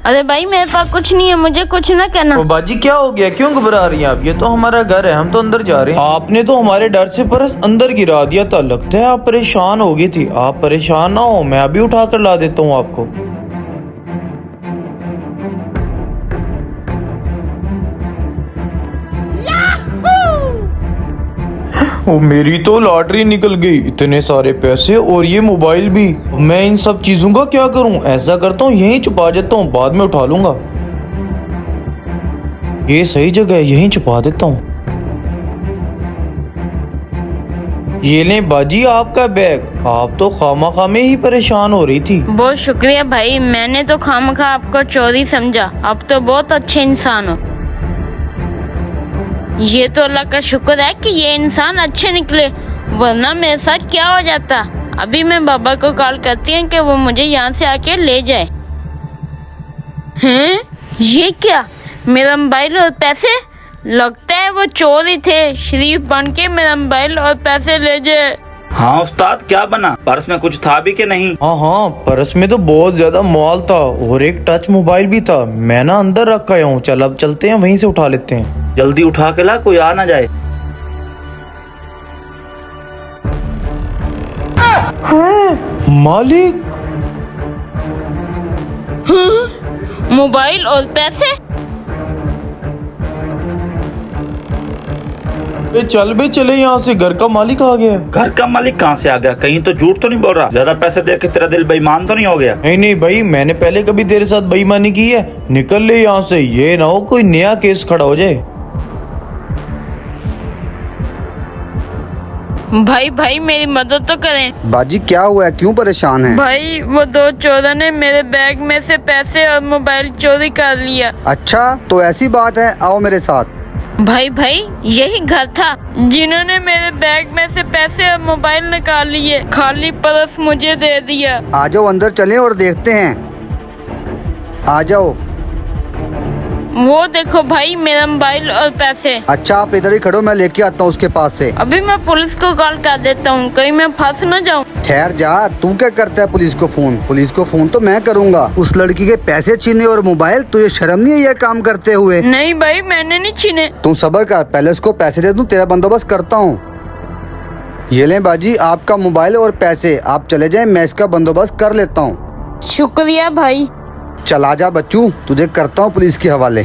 अरे भाई मेरे पास कुछ नहीं है, मुझे कुछ ना कहना। ओ बाजी क्या हो गया, क्यों घबरा रही हैं आप? ये तो हमारा घर है, हम तो अंदर जा रहे हैं। आपने तो हमारे डर से पर्स अंदर गिरा दिया था, लगता है आप परेशान हो गई थी। आप परेशान ना हो, मैं अभी उठा कर ला देता हूँ आपको। ओ मेरी तो लॉटरी निकल गई, इतने सारे पैसे और ये मोबाइल भी। मैं इन सब चीजों का क्या करूं? ऐसा करता हूँ यहीं छुपा देता हूँ, बाद में उठा लूंगा। ये सही जगह है, यहीं छुपा देता हूँ। ये लें बाजी आपका बैग। आप तो खामखा में ही परेशान हो रही थी। बहुत शुक्रिया भाई, मैंने तो खामखा आपको चोरी समझा, अब तो बहुत अच्छे इंसान हो। ये तो अल्लाह का शुक्र है कि ये इंसान अच्छे निकले, वरना मेरे साथ क्या हो जाता। अभी मैं बाबा को कॉल करती हूँ कि वो मुझे यहाँ से आके ले जाए। हैं? ये क्या? मेरा मोबाइल और पैसे? लगता है वो चोर ही थे, शरीफ बन के मेरा मोबाइल और पैसे ले जाए। हाँ उस्ताद, क्या बना? पर्स में कुछ था भी कि नहीं? हाँ, पर्स में तो बहुत ज्यादा माल था और एक टच मोबाइल भी था। मैं ना अंदर रख आया हूँ। चल अब चलते हैं, वहीं से उठा लेते हैं। जल्दी उठा के ला, कोई आ ना जाए। मालिक, मोबाइल और पैसे? चल बे चले यहाँ से, घर का मालिक आ गया। घर का मालिक कहाँ से आ गया? कहीं तो झूठ तो नहीं बोल रहा? ज्यादा पैसे दे के तेरा दिल बेईमान तो नहीं हो गया? नहीं नहीं भाई, मैंने पहले कभी तेरे साथ बेईमानी की है? निकल ले यहाँ से, ये ना हो कोई नया केस खड़ा हो जाए। भाई मेरी मदद तो करें। बाजी क्या हुआ है, क्यों परेशान है? भाई वो दो चोरों ने मेरे बैग में से पैसे और मोबाइल चोरी कर लिया। अच्छा तो ऐसी बात है, आओ मेरे साथ। भाई यही घर था जिन्होंने मेरे बैग में से पैसे और मोबाइल निकाल लिए, खाली पर्स मुझे दे दिया। आ जाओ अंदर चलें और देखते हैं, आ जाओ। वो देखो भाई, मेरा मोबाइल और पैसे। अच्छा आप इधर ही खड़ो, मैं लेके आता हूँ उसके पास से। अभी मैं पुलिस को कॉल कर देता हूँ, कहीं मैं फंस न जाऊँ। ठहर जा, तू क्या करता है पुलिस को फोन? पुलिस को फोन तो मैं करूँगा। उस लड़की के पैसे छीने और मोबाइल, तुझे शर्म नहीं है ये काम करते हुए? नहीं भाई, मैंने नहीं छीने। तू सब्र कर, पहले उसको पैसे दे दूं, तेरा बंदोबस्त करता हूँ। ये लें बाजी आपका मोबाइल और पैसे, आप चले जाएं, मैं इसका बंदोबस्त कर लेता हूँ। शुक्रिया भाई। चला जा बच्चू, तुझे करता हूँ पुलिस के हवाले।